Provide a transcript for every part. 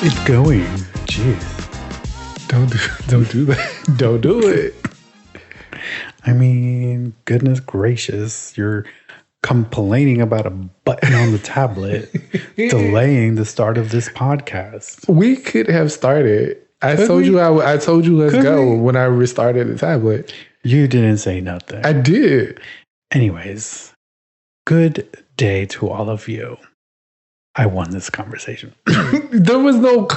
It's going. Jeez. Don't do that. Don't do it. I mean, goodness gracious, you're complaining about a button on the tablet delaying the start of this podcast. We could have started. I told you let's go when I restarted the tablet. You didn't say nothing. I did. Anyways, good day to all of you. I won this conversation. There was no...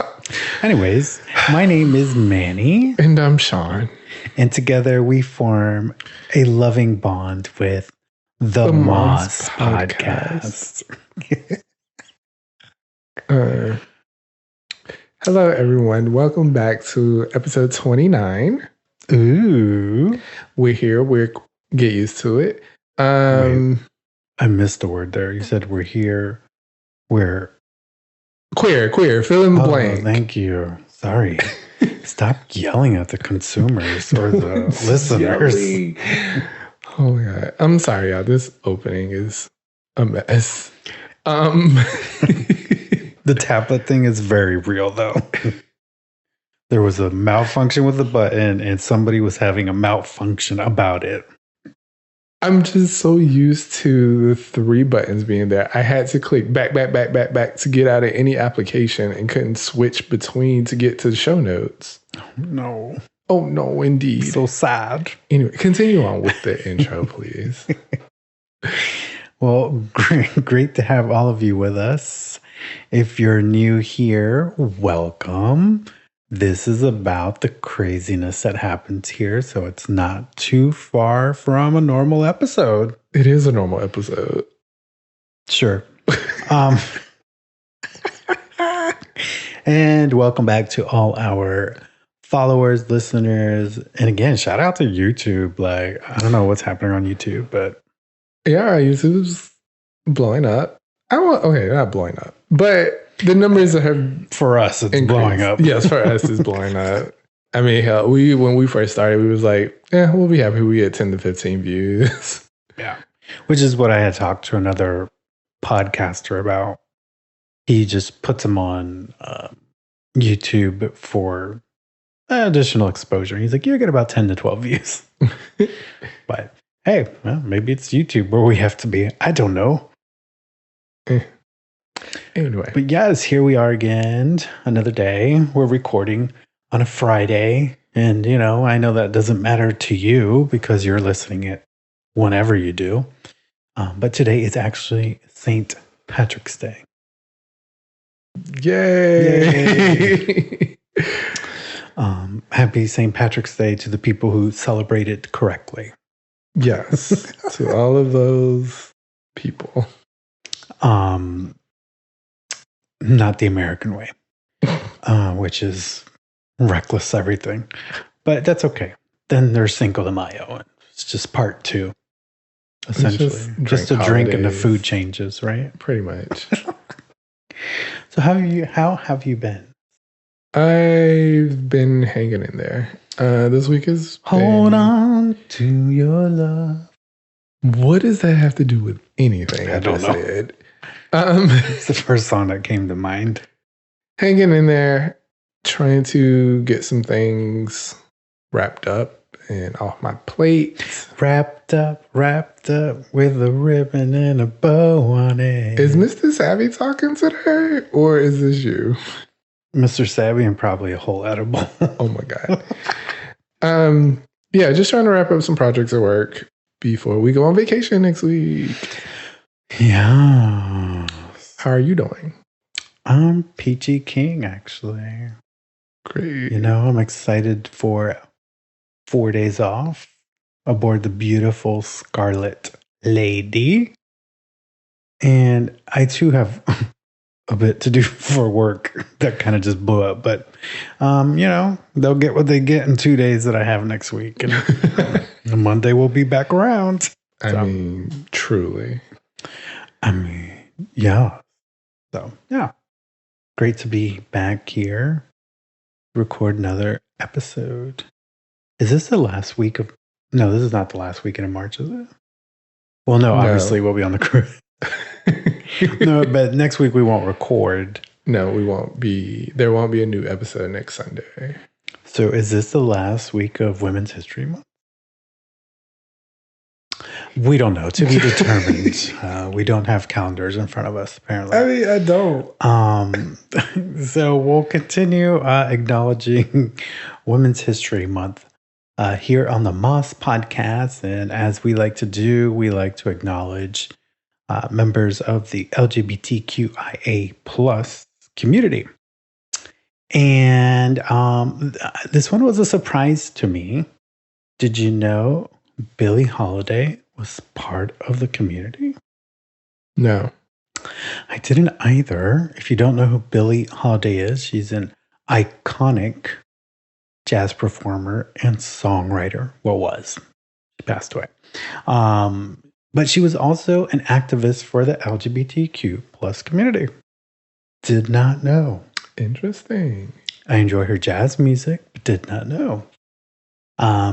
Anyways, my name is Manny. And I'm Shawn. And together we form a loving bond with the Moss Podcast. Hello, everyone. Welcome back to episode 29. Ooh. We're here. Get used to it. Wait, I missed the word there. You said we're here. We're queer. Fill in the blank. Thank you. Sorry. Stop yelling at the consumers or the listeners. Oh my God. I'm sorry, y'all. This opening is a mess. The tablet thing is very real, though. There was a malfunction with the button, and somebody was having a malfunction about it. I'm just so used to the 3 buttons being there. I had to click back to get out of any application and couldn't switch between to get to the show notes. No. Oh, no, indeed. So sad. Anyway, continue on with the intro, please. Well, great to have all of you with us. If you're new here, welcome. This is about the craziness that happens here, so it's not too far from a normal episode. It is a normal episode. Sure. And welcome back to all our followers, listeners, and again, shout out to YouTube. Like, I don't know what's happening on YouTube, but yeah, YouTube's blowing up. Not blowing up, but the numbers have for us, it's increased. Blowing up. Yes, for us, it's blowing up. I mean, hell, when we first started, we was like, we'll be happy we get 10 to 15 views. Yeah, which is what I had talked to another podcaster about. He just puts them on YouTube for additional exposure. He's like, you get about 10 to 12 views. But hey, well, maybe it's YouTube where we have to be. I don't know. Anyway. But yes, here we are again. Another day. We're recording on a Friday. And, I know that doesn't matter to you because you're listening it whenever you do. But today is actually St. Patrick's Day. Yay! Happy St. Patrick's Day to the people who celebrate it correctly. Yes, to all of those people. Not the American way, which is reckless everything. But that's okay. Then there's Cinco de Mayo. It's just part 2, essentially. Just a drink and the food changes, right? Pretty much. So how have you been? I've been hanging in there. This week is Hold on to your love. What does that have to do with anything I don't just know. said? It's the first song that came to mind. Hanging in there, trying to get some things wrapped up and off my plate. Wrapped up with a ribbon and a bow on it. Is Mr. Savvy talking today, or is this you? Mr. Savvy and probably a whole edible. Oh my God. Yeah, just trying to wrap up some projects at work before we go on vacation next week. Yeah. How are you doing? I'm peachy king, actually. Great. I'm excited for 4 days off aboard the beautiful Scarlet Lady. And I too have a bit to do for work that kind of just blew up. But, they'll get what they get in 2 days that I have next week. And on Monday we'll be back around. I mean, truly. Yeah. So, yeah. Great to be back here. Record another episode. Is this the last week of... No, this is not the last weekend of March, is it? Well, no, obviously we'll be on the cruise. No, but next week we won't record No, we won't be. There won't be a new episode next Sunday. So is this the last week of Women's History Month? We don't know. To be determined. We don't have calendars in front of us, apparently. I mean, I don't. So we'll continue acknowledging Women's History Month here on the Moss Podcast. And as we like to do, we like to acknowledge members of the LGBTQIA plus community. And this one was a surprise to me. Did you know Billie Holiday was part of the community? No. I didn't either. If you don't know who Billie Holiday is, she's an iconic jazz performer and songwriter. Well, was. She passed away. But she was also an activist for the LGBTQ plus community. Did not know. Interesting. I enjoy her jazz music, but did not know.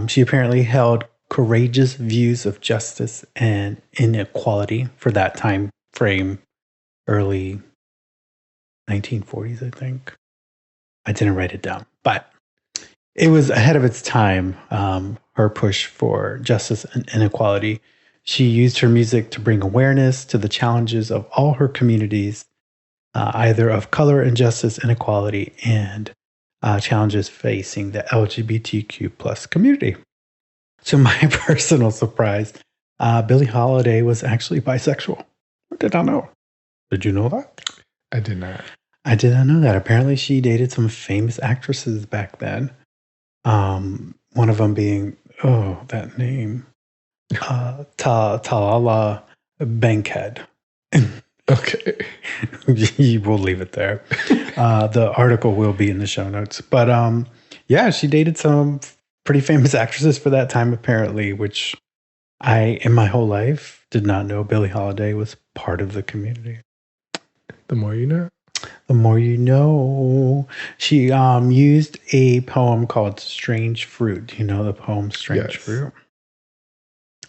She apparently held courageous views of justice and inequality for that time frame, early 1940s, I think. I didn't write it down, but it was ahead of its time, her push for justice and inequality. She used her music to bring awareness to the challenges of all her communities, either of color, injustice, inequality, and challenges facing the LGBTQ plus community. So my personal surprise, Billie Holiday was actually bisexual. I did not know. Did you know that? I did not. I did not know that. Apparently she dated some famous actresses back then. One of them being, that name, Talala Bankhead. Okay. We'll leave it there. The article will be in the show notes. But yeah, she dated some pretty famous actresses for that time, apparently, which I, in my whole life, did not know Billie Holiday was part of the community. The more you know. The more you know. She used a poem called Strange Fruit. You know the poem Strange Fruit?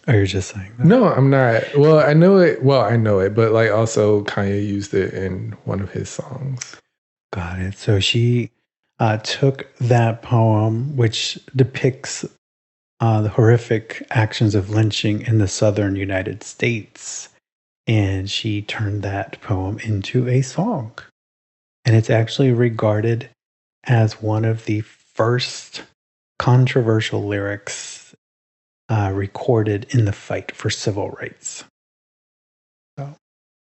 Or you're just saying that? No, I'm not. Well, I know it. Well, I know it, but like also Kanye used it in one of his songs. Got it. So she took that poem, which depicts the horrific actions of lynching in the southern United States, and she turned that poem into a song. And it's actually regarded as one of the first controversial lyrics recorded in the fight for civil rights. So,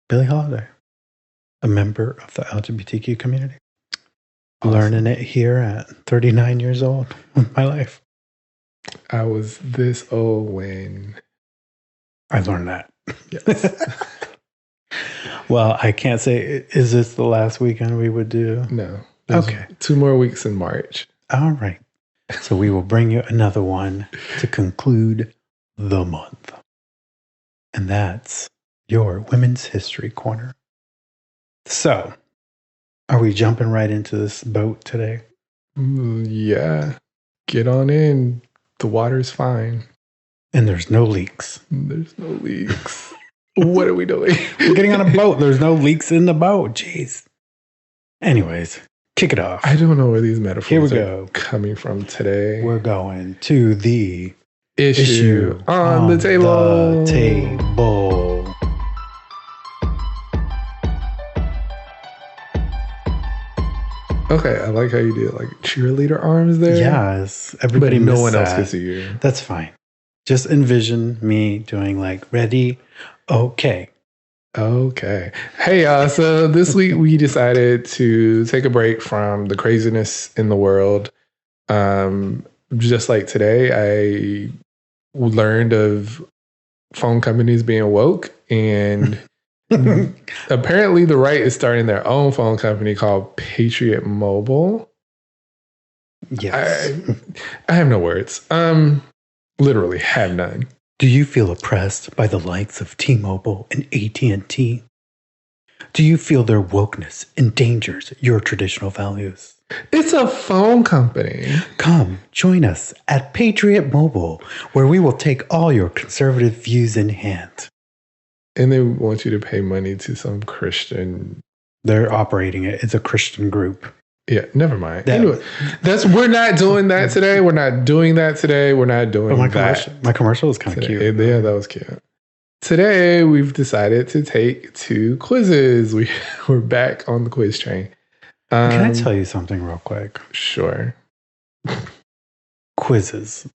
Billie Holiday, a member of the LGBTQ community. Awesome. Learning it here at 39 years old of my life. I was this old when I learned that. Yes. Well, I can't say, is this the last weekend we would do? No. Okay. 2 more weeks in March. All right. So we will bring you another one to conclude the month. And that's your Women's History Corner. So, are we jumping right into this boat today? Yeah. Get on in. The water's fine. And there's no leaks. There's no leaks. What are we doing? We're getting on a boat. There's no leaks in the boat. Jeez. Anyways, kick it off. I don't know where these metaphors are coming from today. We're going to the issue on the table. The table. Okay, I like how you did like cheerleader arms there. Yes, everybody. But no one else can see you. That's fine. Just envision me doing like ready, okay. Okay. Hey, so this week we decided to take a break from the craziness in the world. Just like today, I learned of phone companies being woke, and apparently the right is starting their own phone company called Patriot Mobile. Yes. I have no words. Literally have none. Do you feel oppressed by the likes of T-Mobile and AT&T? Do you feel their wokeness endangers your traditional values? It's a phone company. Come, join us at Patriot Mobile, where we will take all your conservative views in hand. And they want you to pay money to some Christian They're operating it. It's a Christian group. Yeah, never mind. Anyway, we're not doing that today. We're not doing that today. We're not doing that. My commercial is kind of cute. Yeah, that was cute. Today, we've decided to take 2 quizzes. We're back on the quiz train. Can I tell you something real quick? Sure. Quizzes.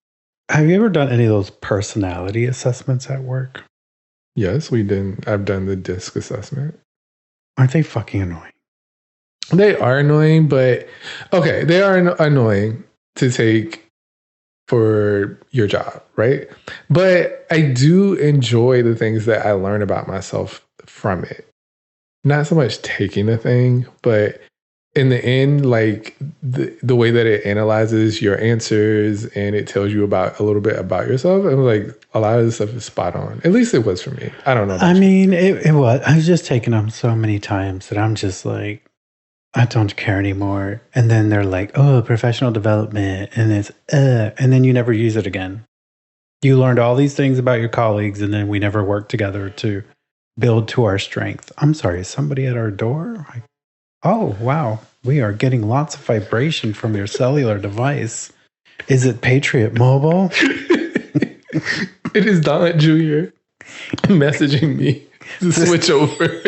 Have you ever done any of those personality assessments at work? Yes, we did. I've done the DISC assessment. Aren't they fucking annoying? They are annoying, but okay, they are annoying to take for your job, right? But I do enjoy the things that I learn about myself from it. Not so much taking the thing, but in the end, like the way that it analyzes your answers and it tells you about a little bit about yourself, and like a lot of the stuff is spot on. At least it was for me. I don't know. I mean, it was. I was just taking them so many times that I'm just like, I don't care anymore. And then they're like, oh, professional development. And it's, and then you never use it again. You learned all these things about your colleagues, and then we never worked together to build to our strength. I'm sorry, is somebody at our door? Oh, wow. We are getting lots of vibration from your cellular device. Is it Patriot Mobile? It is Don Jr. messaging me to switch over.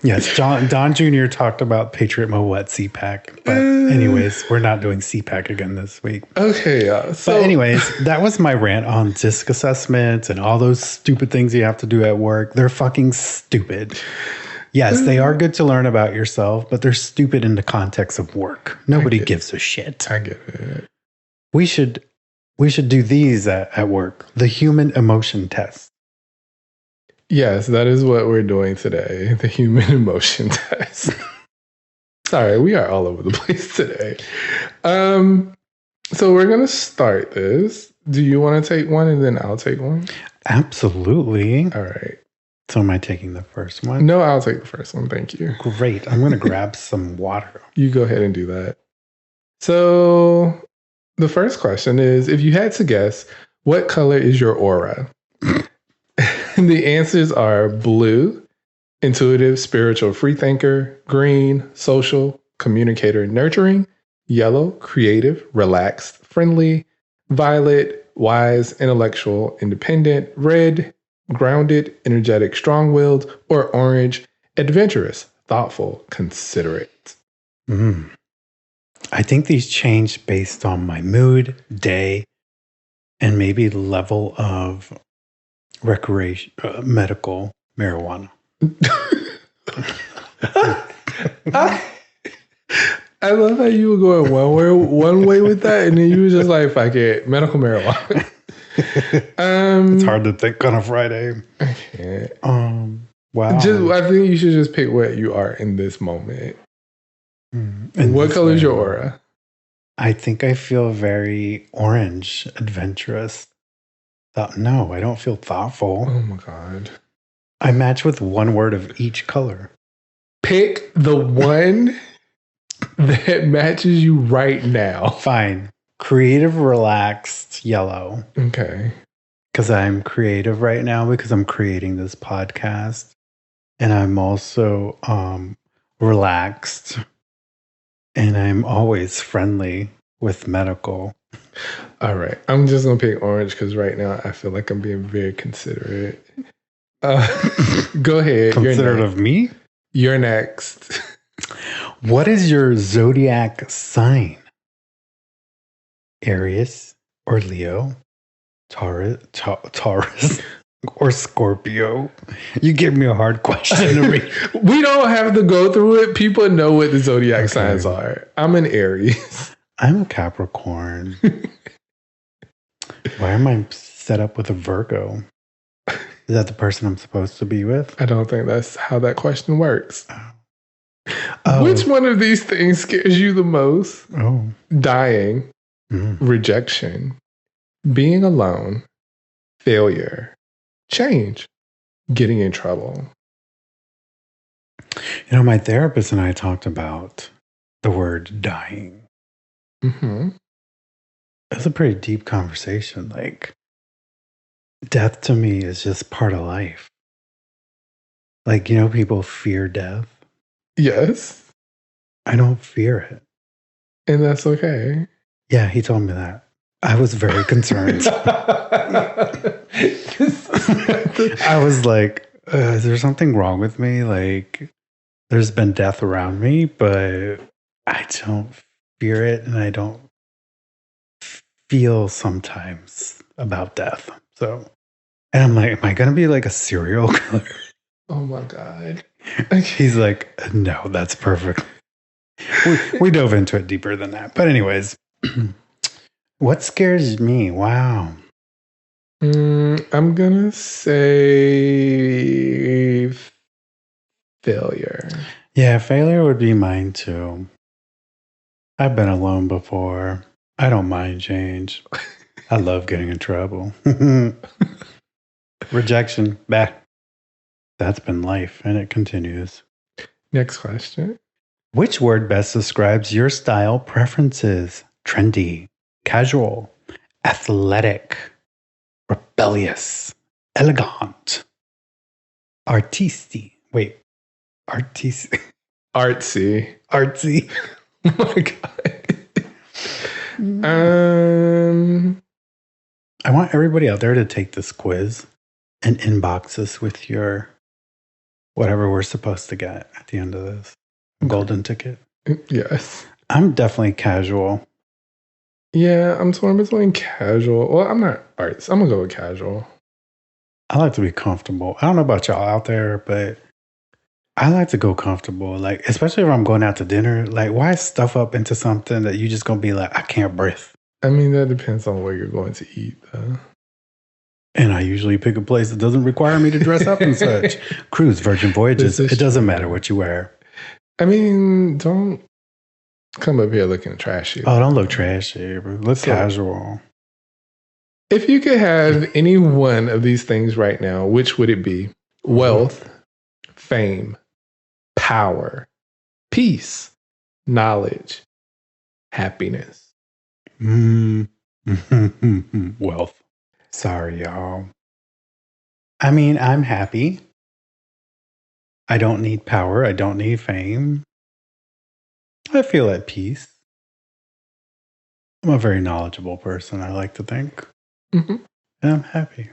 Yes, Don Jr. talked about Patriot Mobile at CPAC. But anyways, we're not doing CPAC again this week. Okay. But anyways, that was my rant on DISC assessments and all those stupid things you have to do at work. They're fucking stupid. Yes, they are good to learn about yourself, but they're stupid in the context of work. Nobody gives a shit. I get it. We should do these at work. The human emotion test. Yes, that is what we're doing today. The human emotion test. Sorry, we are all over the place today. So we're going to start this. Do you want to take one and then I'll take one? Absolutely. All right. So am I taking the first one? No, I'll take the first one. Thank you. Great. I'm going to grab some water. You go ahead and do that. So the first question is, if you had to guess, what color is your aura? The answers are blue, intuitive, spiritual, freethinker; green, social, communicator, nurturing; yellow, creative, relaxed, friendly; violet, wise, intellectual, independent; red, grounded, energetic, strong-willed; or orange, adventurous, thoughtful, considerate. I think these change based on my mood, day, and maybe level of recreation, medical marijuana. I love how you were going one way with that, and then you were just like, fuck it, medical marijuana. It's hard to think on a Friday. I can't. Wow. I think you should just pick what you are in this moment. And what color is your aura? I think I feel very orange, adventurous. No, I don't feel thoughtful. Oh my God. I match with one word of each color. Pick the one that matches you right now. Fine. Creative, relaxed, yellow. Okay. Because I'm creative right now because I'm creating this podcast. And I'm also relaxed. And I'm always friendly with medical. All right. I'm just going to pick orange because right now I feel like I'm being very considerate. Go ahead. Considerate of me? You're next. What is your zodiac sign? Aries or Leo? Taurus or Scorpio? You give me a hard question to read. We don't have to go through it. People know what the zodiac signs are. I'm an Aries. I'm a Capricorn. Why am I set up with a Virgo? Is that the person I'm supposed to be with? I don't think that's how that question works. Oh. Which one of these things scares you the most? Oh. Dying, rejection, being alone, failure, change, getting in trouble. You know, my therapist and I talked about the word dying. It's a pretty deep conversation. Like, death to me is just part of life. Like, people fear death. Yes. I don't fear it. And that's okay. Yeah, he told me that. I was very concerned. I was like, is there something wrong with me? Like, there's been death around me, but I don't fear it, and I don't feel sometimes about death. So, and I'm like, am I going to be like a serial killer? Oh my God. He's like, no, that's perfect. We dove into it deeper than that. But anyways, what scares me? Wow. I'm going to say failure. Yeah, failure would be mine too. I've been alone before. I don't mind change. I love getting in trouble. Rejection, bah. That's been life, and it continues. Next question. Which word best describes your style preferences? Trendy, casual, athletic, rebellious, elegant, artisty. Wait, artisty. Artsy. Artsy. Oh my God. I want everybody out there to take this quiz and inbox us with your whatever we're supposed to get at the end of this. Golden ticket. Yes. I'm definitely casual. Yeah, I'm torn between casual. Well, I'm not arts. I'm going to go with casual. I like to be comfortable. I don't know about y'all out there, but I like to go comfortable. Like, especially if I'm going out to dinner, like, why stuff up into something that you just going to be like, I can't breathe? I mean, that depends on where you're going to eat, though. And I usually pick a place that doesn't require me to dress up and such. Cruise, Virgin Voyages, it doesn't matter what you wear. I mean, don't come up here looking trashy. Oh, don't look trashy. Look casual. If you could have any one of these things right now, which would it be? Wealth, fame, power, peace, knowledge, happiness. Wealth. Sorry, y'all. I mean, I'm happy. I don't need power. I don't need fame. I feel at peace. I'm a very knowledgeable person, I like to think. Mm-hmm. And I'm happy.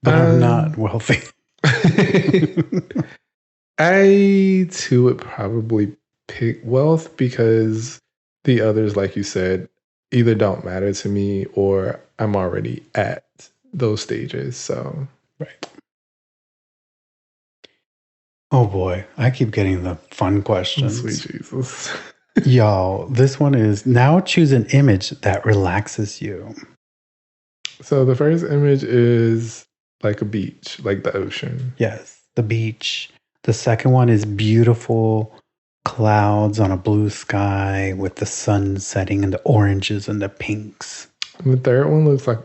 But I'm not wealthy. I, too, would probably pick wealth because the others, like you said, either don't matter to me or I'm already at those stages. So, right. Oh boy, I keep getting the fun questions. Sweet Jesus. Y'all, this one is now choose an image that relaxes you. So the first image is like a beach, like the ocean. Yes, the beach. The second one is beautiful clouds on a blue sky with the sun setting and the oranges and the pinks. And the third one looks like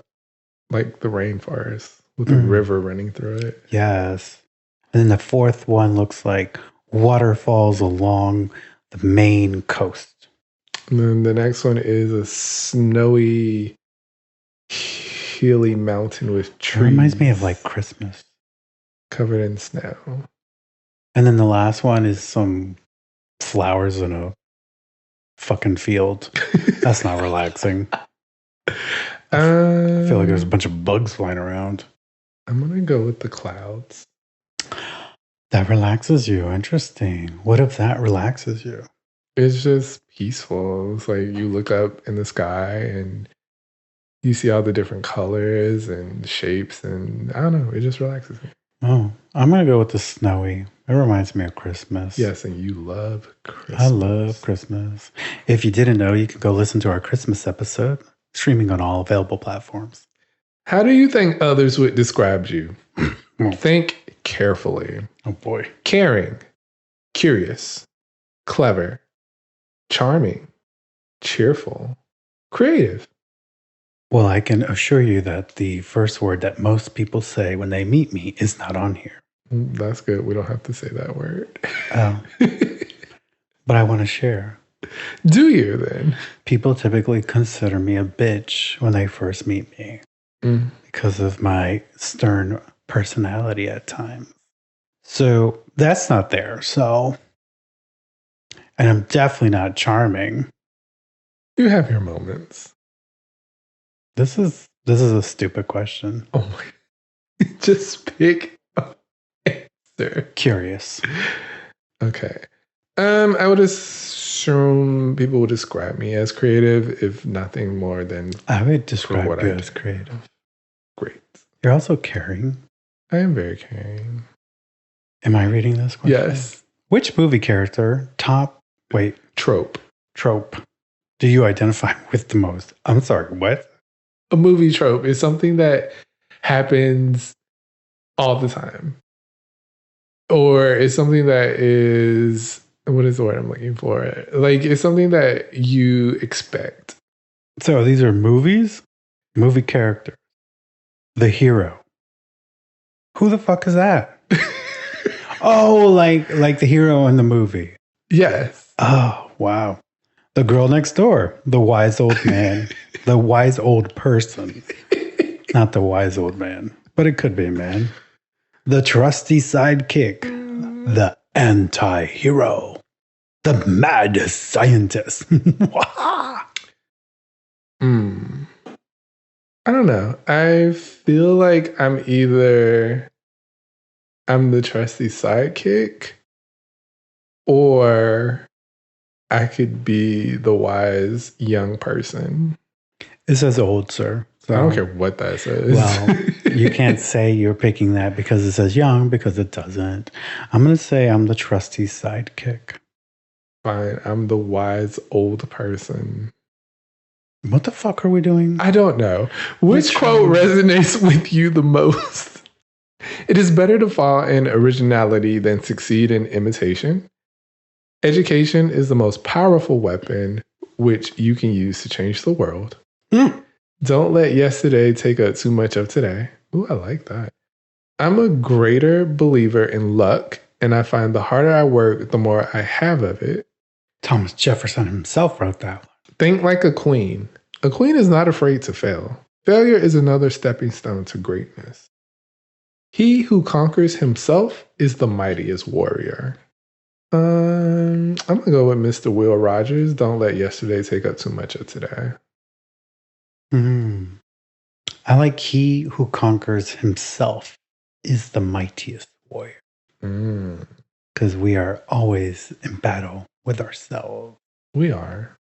the rainforest with a river running through it. Yes. And then the fourth one looks like waterfalls along the main coast. And then the next one is a snowy, hilly mountain with trees. It reminds me of like Christmas. Covered in snow. And then the last one is some flowers in a fucking field. That's not relaxing. I feel like there's a bunch of bugs flying around. I'm going to go with the clouds. That relaxes you. Interesting. What if that relaxes you? It's just peaceful. It's like you look up in the sky and you see all the different colors and shapes, and I don't know, it just relaxes me. Oh, I'm going to go with the snowy. It reminds me of Christmas. Yes, and you love Christmas. I love Christmas. If you didn't know, you can go listen to our Christmas episode, streaming on all available platforms. How do you think others would describe you? Think carefully. Oh boy. Caring, curious, clever, charming, cheerful, creative. Well, I can assure you that the first word that most people say when they meet me is not on here. That's good. We don't have to say that word. Oh. But I want to share. Do you then? People typically consider me a bitch when they first meet me because of my stern personality at times. So that's not there. So, and I'm definitely not charming. You have your moments. This is a stupid question. Oh my! Just pick an answer. Curious. Okay. I would assume people would describe me as creative, if nothing more than I would describe what you I as do. creative. Great. You're also caring. I am very caring. Am I reading this question? Yes. Which movie character, trope, do you identify with the most? I'm sorry, what? A movie trope is something that happens all the time. Or it's something that is, what is the word I'm looking for? Like, it's something that you expect. So these are movies, movie characters. The hero. Who the fuck is that? Oh, like the hero in the movie. Yes. Oh, wow. The girl next door. The wise old man. The wise old person. Not the wise old man, but it could be a man. The trusty sidekick. The anti-hero. The mad scientist. I don't know. I feel like I'm the trusty sidekick, or I could be the wise young person. It says old, sir. So I don't care what that says. Well, you can't say you're picking that because it says young, because it doesn't. I'm going to say I'm the trusty sidekick. Fine. I'm the wise old person. What the fuck are we doing? I don't know. Which quote resonates with you the most? It is better to fall in originality than succeed in imitation. Education is the most powerful weapon which you can use to change the world. Don't let yesterday take up too much of today. Ooh, I like that. I'm a greater believer in luck, and I find the harder I work, the more I have of it. Thomas Jefferson himself wrote that. Think like a queen. A queen is not afraid to fail. Failure is another stepping stone to greatness. He who conquers himself is the mightiest warrior. I'm going to go with Mr. Will Rogers. Don't let yesterday take up too much of today. I like he who conquers himself is the mightiest warrior. Because we are always in battle with ourselves. We are.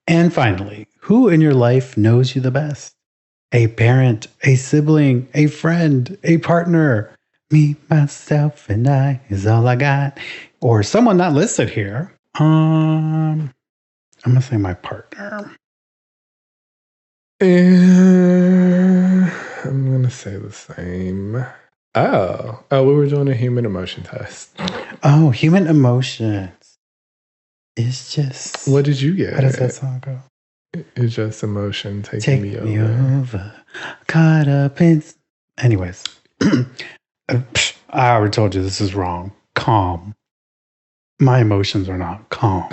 And finally, who in your life knows you the best? A parent, a sibling, a friend, a partner. Me, myself, and I is all I got. Or someone not listed here. I'm going to say my partner. I'm going to say the same. Oh, we were doing a human emotion test. Oh, human emotions. It's just... What did you get? How does that song go? It's just emotion taking me over. Caught up in... Anyways. I already told you this is wrong. Calm. My emotions are not calm.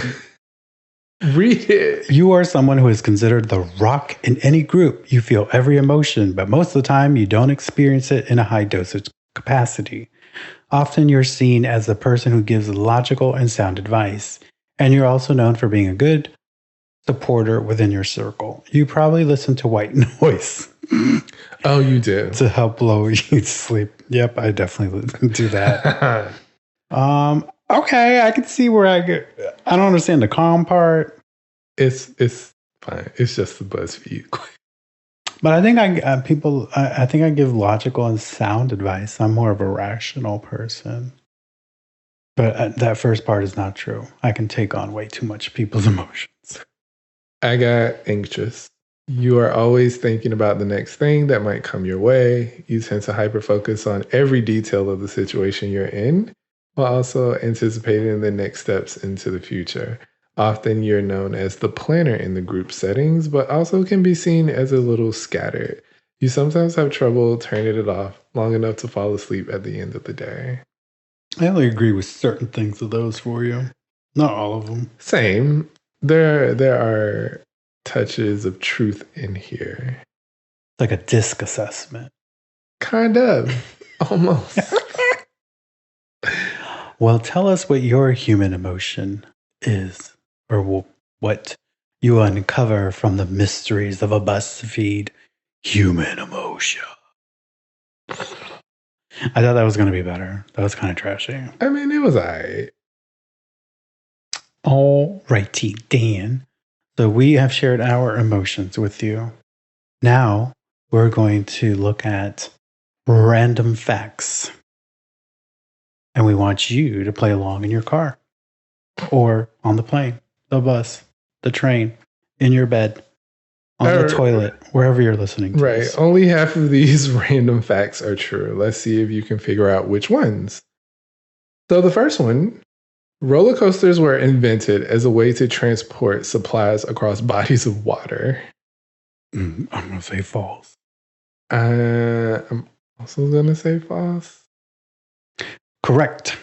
Read it. You are someone who is considered the rock in any group. You feel every emotion, but most of the time you don't experience it in a high dosage capacity. Often you're seen as the person who gives logical and sound advice. And you're also known for being a good supporter within your circle. You probably listen to white noise. Oh, you do? To help lull you to sleep. Yep, I definitely do that. Okay, I can see where I don't understand the calm part. It's fine. It's just the BuzzFeed. But I think I think I give logical and sound advice. I'm more of a rational person. But that first part is not true. I can take on way too much people's emotions. I got anxious. You are always thinking about the next thing that might come your way. You tend to hyper-focus on every detail of the situation you're in, while also anticipating the next steps into the future. Often you're known as the planner in the group settings, but also can be seen as a little scattered. You sometimes have trouble turning it off long enough to fall asleep at the end of the day. I only agree with certain things of those for you. Not all of them. Same. There are touches of truth in here. Like a disc assessment. Kind of. Almost. Well, tell us what your human emotion is, or what you uncover from the mysteries of a BuzzFeed human emotion. I thought that was going to be better. That was kind of trashy. I mean, it was all right. All righty, Dan. So we have shared our emotions with you. Now we're going to look at random facts. And we want you to play along in your car or on the plane, the bus, the train, in your bed, on the toilet, wherever you're listening to Right. this. Only half of these random facts are true. Let's see if you can figure out which ones. So the first one, roller coasters were invented as a way to transport supplies across bodies of water. I'm going to say false. I'm also going to say false. Correct.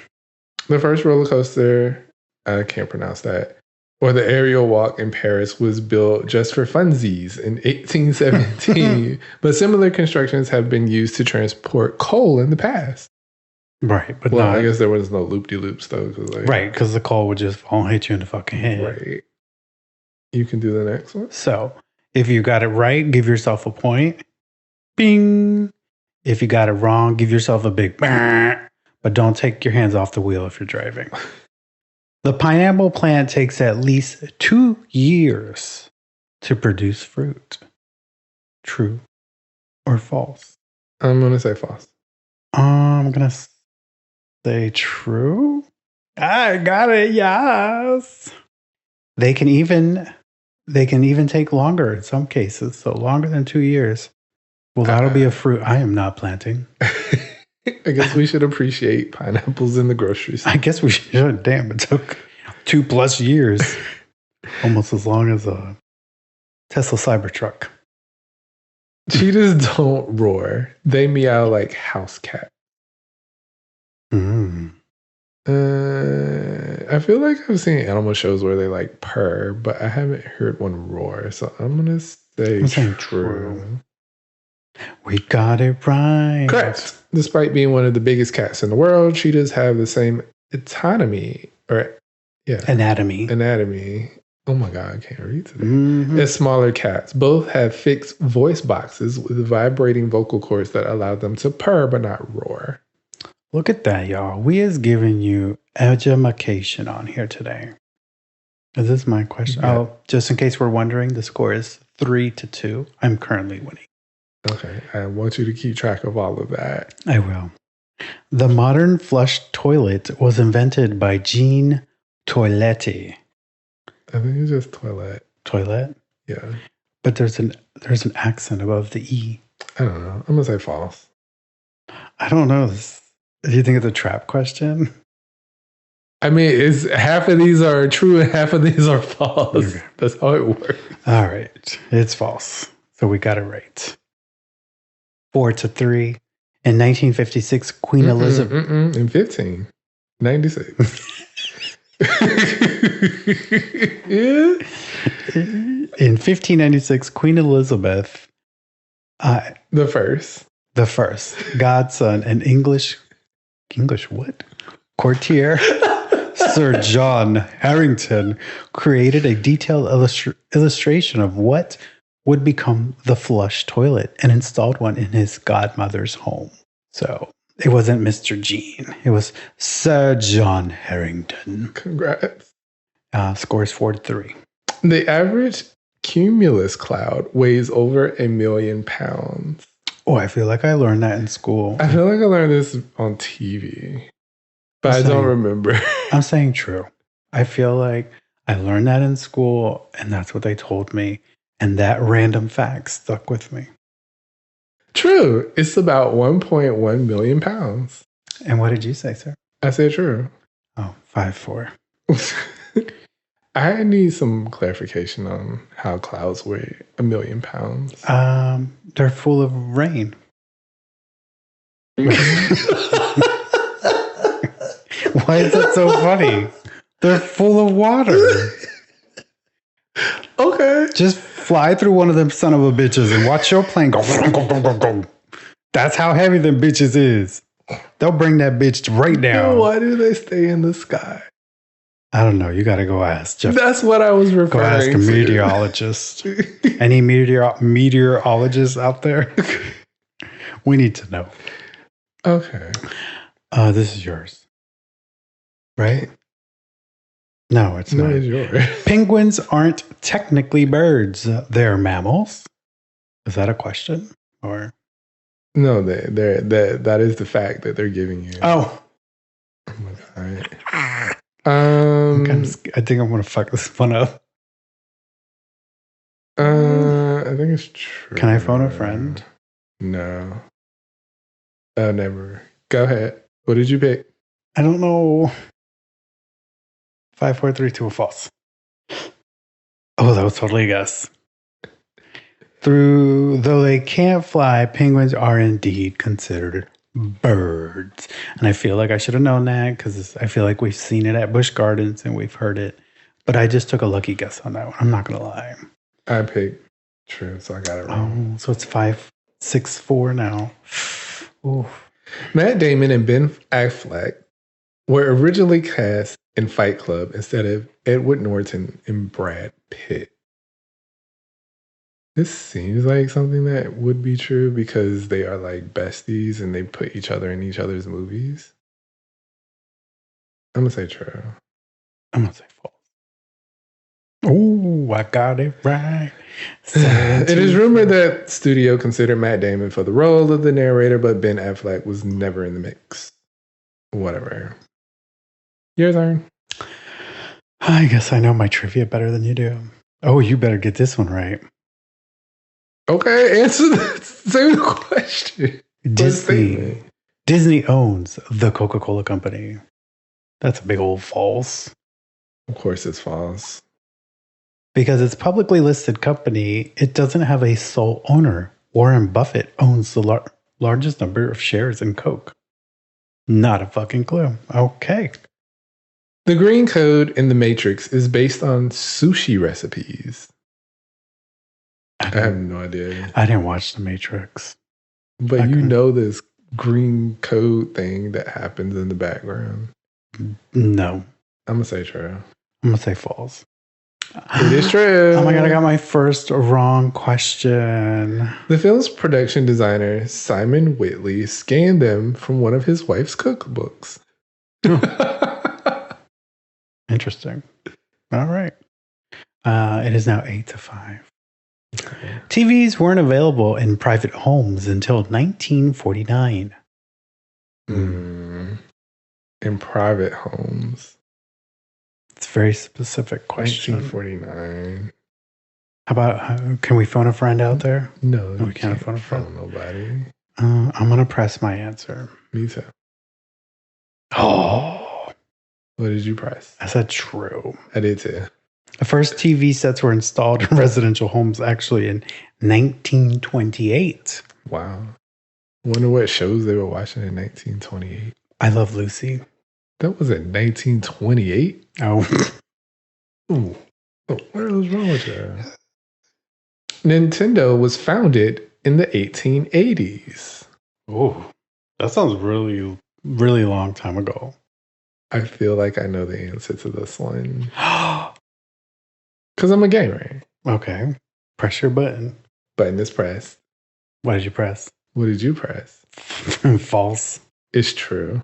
The first roller coaster, I can't pronounce that, or the aerial walk in Paris was built just for funsies in 1817, but similar constructions have been used to transport coal in the past. Right, but I guess there was no loop-de-loops though. Right, because the coal would just fall and hit you in the fucking head. Right. You can do the next one. So, if you got it right, give yourself a point. Bing. If you got it wrong, give yourself a big bang. But don't take your hands off the wheel if you're driving. The pineapple plant takes at least 2 years to produce fruit. True or false? I'm going to say false. I'm going to say true. I got it. Yes. They can even take longer in some cases. So longer than 2 years. Well, that'll be a fruit I am not planting. I guess we should appreciate pineapples in the grocery store. I guess we should. Damn, it took 2+ years. Almost as long as a Tesla Cybertruck. Cheetahs don't roar. They meow like house cats. Mm. I feel like I've seen animal shows where they like purr, but I haven't heard one roar. So I'm going to say true. We got it right. Correct. Despite being one of the biggest cats in the world, cheetahs have the same anatomy. Oh my God, I can't read today. Mm-hmm. As smaller cats. Both have fixed voice boxes with vibrating vocal cords that allow them to purr but not roar. Look at that, y'all. We is giving you education on here today. Is this my question? Yeah. Oh, just in case we're wondering, the score is 3-2. I'm currently winning. Okay, I want you to keep track of all of that. I will. The modern flush toilet was invented by Jean Toiletti. I think it's just toilet. Toilet? Yeah. But there's an accent above the E. I don't know. I'm going to say false. I don't know. Do you think it's a trap question? I mean, it's half of these are true and half of these are false. Okay. That's how it works. All right. It's false. So we got it right. 4-3. In 1956, Queen Elizabeth... In 96. Yeah. In 1596, Queen Elizabeth... The first, godson, and English what? Courtier... Sir John Harrington created a detailed illustration of what would become the flush toilet and installed one in his godmother's home. So it wasn't Mr. Jean. It was Sir John Harrington. Congrats. Scores 4-3. The average cumulus cloud weighs over 1 million pounds. Oh, I feel like I learned that in school. I feel like I learned this on TV. But I don't remember. I'm saying true. I feel like I learned that in school, and that's what they told me. And that random fact stuck with me. True. It's about 1.1 million pounds. And what did you say, sir? I said true. Oh, 5-4. I need some clarification on how clouds weigh 1 million pounds. They're full of rain. Why is that so funny? They're full of water. Okay. Just fly through one of them son of a bitches and watch your plane go. That's how heavy them bitches is. They'll bring that bitch right down. Why do they stay in the sky? I don't know. You got to go ask Jeff. That's what I was referring to. Go ask a meteorologist. Any meteorologists out there? We need to know. Okay. This is yours. Right? No, it's not. It's yours. Penguins aren't technically birds. They're mammals. Is that a question? Or no, that is the fact that they're giving you. Oh my God. I think I'm gonna fuck this one up. I think it's true. Can I phone a friend? No. Oh, never. Go ahead. What did you pick? I don't know. 5, 4, 3, 2, false. Oh, that was totally a guess. Though they can't fly, penguins are indeed considered birds. And I feel like I should have known that because I feel like we've seen it at Busch Gardens and we've heard it. But I just took a lucky guess on that one. I'm not going to lie. I picked true, so I got it wrong. Oh, so it's 5, 6, 4 now. Ooh. Matt Damon and Ben Affleck were originally cast in Fight Club instead of Edward Norton and Brad Pitt. This seems like something that would be true because they are like besties and they put each other in each other's movies. I'm going to say true. I'm going to say false. Oh, I got it right. It is rumored that studio considered Matt Damon for the role of the narrator, but Ben Affleck was never in the mix. Whatever. Your turn. I guess I know my trivia better than you do. Oh, you better get this one right. Okay, answer the same question. Disney owns the Coca-Cola Company. That's a big old false. Of course it's false. Because it's a publicly listed company, it doesn't have a sole owner. Warren Buffett owns the largest number of shares in Coke. Not a fucking clue. Okay. The green code in The Matrix is based on sushi recipes. I have no idea. I didn't watch The Matrix. But you know this green code thing that happens in the background. No. I'm going to say true. I'm going to say false. It is true. Oh my God, I got my first wrong question. The film's production designer, Simon Whitley, scanned them from one of his wife's cookbooks. Interesting. All right. It is now 8-5. Okay. TVs weren't available in private homes until 1949. In private homes. It's a very specific question. 1949. How about, can we phone a friend out there? No, we can't phone a friend. Phone nobody. I'm going to press my answer. Me too. Oh. What did you press? I said true. I did too. The first TV sets were installed in residential homes actually in 1928. Wow. Wonder what shows they were watching in 1928. I Love Lucy. That was in 1928? Oh. Ooh. What was wrong with that? Nintendo was founded in the 1880s. Oh, that sounds really, really long time ago. I feel like I know the answer to this one. Because I'm a gamer. Okay. Press your button. Button is pressed. What did you press? What did you press? False. It's true.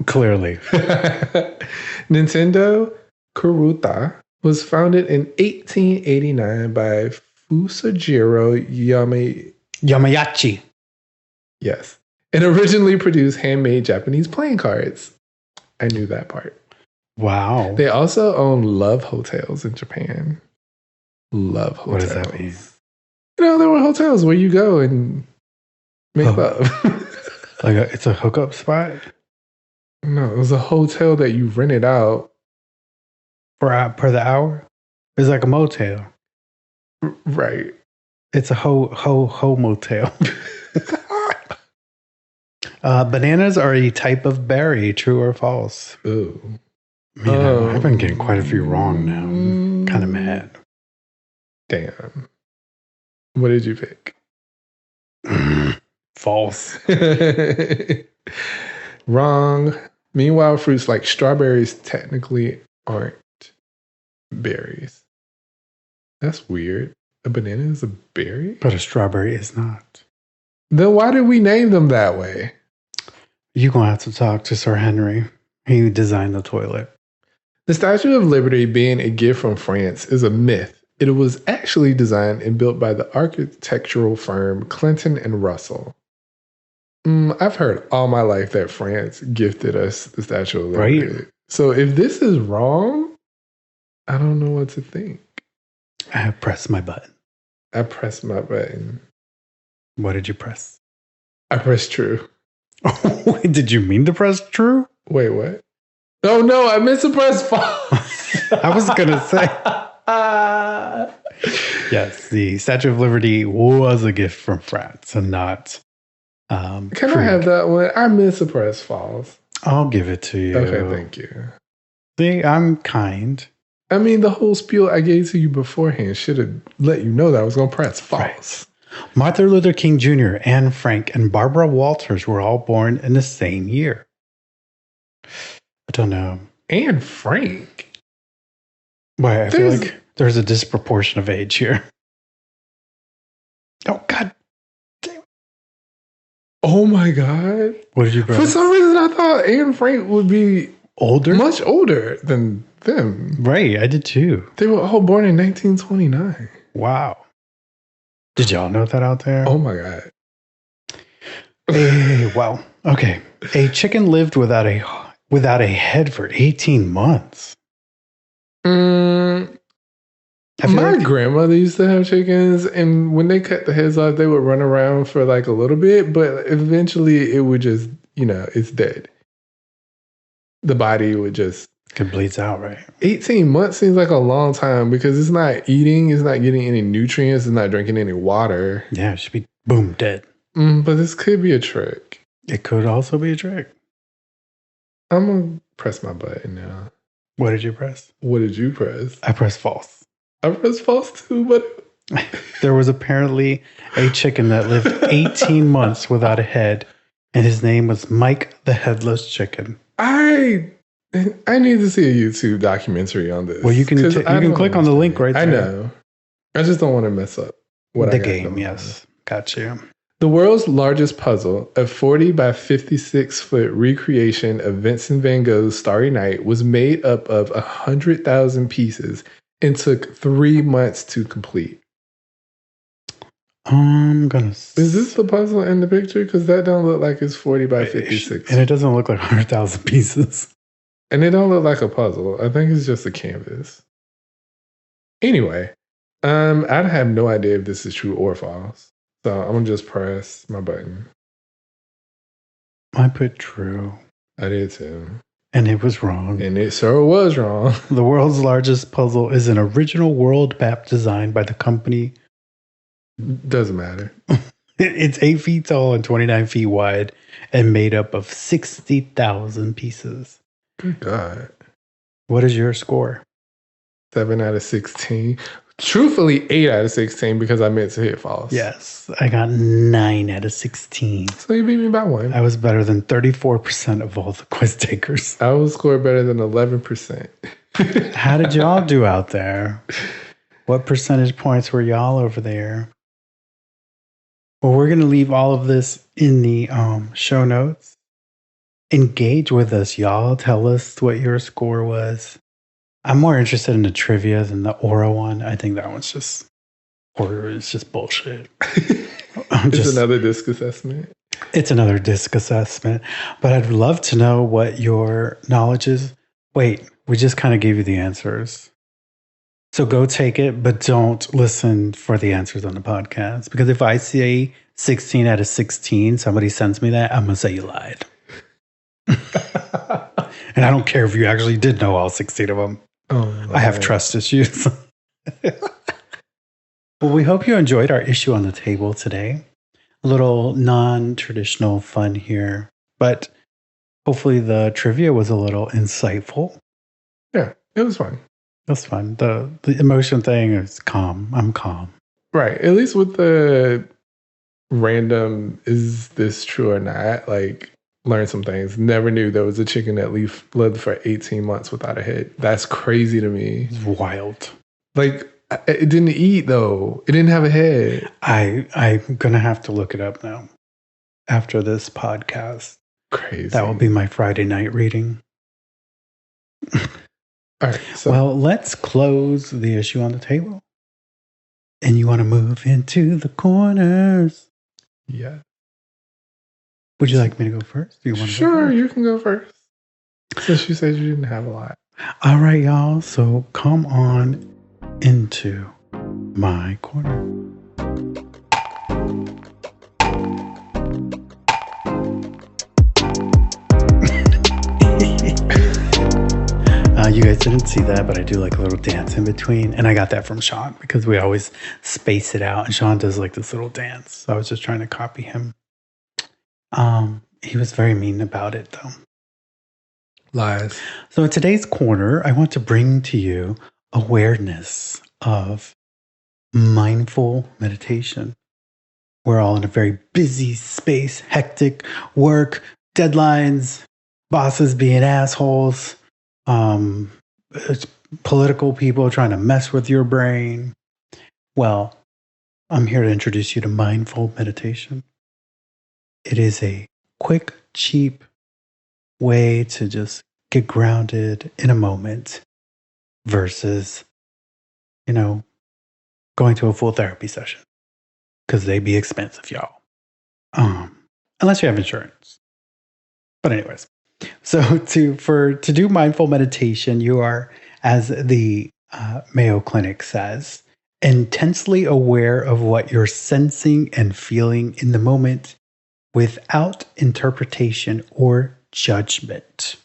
Clearly. Nintendo Kuruta was founded in 1889 by Fusajiro Yamayachi. Yes. And originally produced handmade Japanese playing cards. I knew that part. Wow. They also own love hotels in Japan. Love hotels. What does that mean? You know, there were hotels where you go and make love. It's a hookup spot? No, it was a hotel that you rented out. Per the hour? It's like a motel. Right. It's a ho motel. Bananas are a type of berry, true or false? Ooh. Man, I've been getting quite a few wrong now. I'm kind of mad. Damn. What did you pick? False. Wrong. Meanwhile, fruits like strawberries technically aren't berries. That's weird. A banana is a berry? But a strawberry is not. Then why did we name them that way? You're going to have to talk to Sir Henry. He designed the toilet. The Statue of Liberty being a gift from France is a myth. It was actually designed and built by the architectural firm Clinton and Russell. I've heard all my life that France gifted us the Statue of Liberty. Right. So if this is wrong, I don't know what to think. I have pressed my button. I pressed my button. What did you press? I pressed true. Wait, did you mean to press true? Wait, what? Oh no, I meant to press false. I was going to say. Yes, the Statue of Liberty was a gift from France and not. Can I have that one? I meant to press false. I'll give it to you. Okay, thank you. See, I'm kind. I mean, the whole spiel I gave to you beforehand should have let you know that I was going to press false. Right. Martin Luther King Jr., Anne Frank, and Barbara Walters were all born in the same year. I don't know. Anne Frank? Why, I feel like there's a disproportion of age here. Oh, God. Damn. Oh, my God. What did you press? For some reason, I thought Anne Frank would be older? Much older than them. Right, I did too. They were all born in 1929. Wow. Did y'all know that out there? Oh, my God. Well, okay. A chicken lived without a head for 18 months. My grandmother used to have chickens, and when they cut the heads off, they would run around for like a little bit, but eventually it would just, it's dead. The body would just... It bleeds out, right? 18 months seems like a long time because it's not eating, it's not getting any nutrients, it's not drinking any water. Yeah, it should be, boom, dead. But this could be a trick. It could also be a trick. I'm going to press my button now. What did you press? What did you press? I pressed false. I pressed false too, but... There was apparently a chicken that lived 18 months without a head, and his name was Mike the Headless Chicken. I need to see a YouTube documentary on this. Well, you can click on the link right there. I know. I just don't want to mess up what the game. Yes, got you. The world's largest puzzle, a 40 by 56 foot recreation of Vincent van Gogh's Starry Night, was made up of 100,000 pieces and took 3 months to complete. I'm gonna. Is this the puzzle in the picture? Because that don't look like it's 40 by 56, and it doesn't look like 100,000 pieces. And it don't look like a puzzle. I think it's just a canvas. Anyway, I have no idea if this is true or false. So I'm going to just press my button. I put true. I did too. And it was wrong. And it sure was wrong. The world's largest puzzle is an original world map designed by the company. Doesn't matter. It's 8 feet tall and 29 feet wide and made up of 60,000 pieces. Good God. What is your score? 7 out of 16. Truthfully, 8 out of 16 because I meant to hit false. Yes, I got 9 out of 16. So you beat me by 1. I was better than 34% of all the quiz takers. I will score better than 11%. How did y'all do out there? What percentage points were y'all over there? Well, we're going to leave all of this in the show notes. Engage with us, y'all. Tell us what your score was. I'm more interested in the trivia than the aura one. I think that one's just horror. It's just bullshit. It's another disc assessment. It's another disc assessment. But I'd love to know what your knowledge is. Wait, we just kind of gave you the answers. So go take it, but don't listen for the answers on the podcast. Because if I say 16 out of 16, somebody sends me that, I'm going to say you lied. And I don't care if you actually did know all 16 of them. Oh, I have trust issues. Well, we hope you enjoyed our issue on the table today. A little non-traditional fun here, but hopefully the trivia was a little insightful. Yeah, it was fun. That's fun. The emotion thing is calm. I'm calm. Right. At least with the random, is this true or not? Like, learned some things. Never knew there was a chicken that lived for 18 months without a head. That's crazy to me. It's wild. Like, it didn't eat, though. It didn't have a head. I'm going to have to look it up now after this podcast. Crazy. That will be my Friday night reading. All right. So, well, let's close the issue on the table. And you want to move into the corners. yeah. Would you like me to go first? Do you want to Sure, go first? you can go first. Since you said you didn't have a lot. All right, y'all. So come on into my corner. You guys didn't see that, but I do like a little dance in between. And I got that from Shawn because we always space it out. And Shawn does like this little dance. So I was just trying to copy him. He was very mean about it, though. Lies. So in today's corner, I want to bring to you awareness of mindful meditation. We're all in a very busy space, hectic work, deadlines, bosses being assholes, political people trying to mess with your brain. Well, I'm here to introduce you to mindful meditation. It is a quick, cheap way to just get grounded in a moment versus, going to a full therapy session because they be expensive, y'all. Unless you have insurance. But anyways, so to do mindful meditation, you are, as the Mayo Clinic says, intensely aware of what you're sensing and feeling in the moment without interpretation or judgment.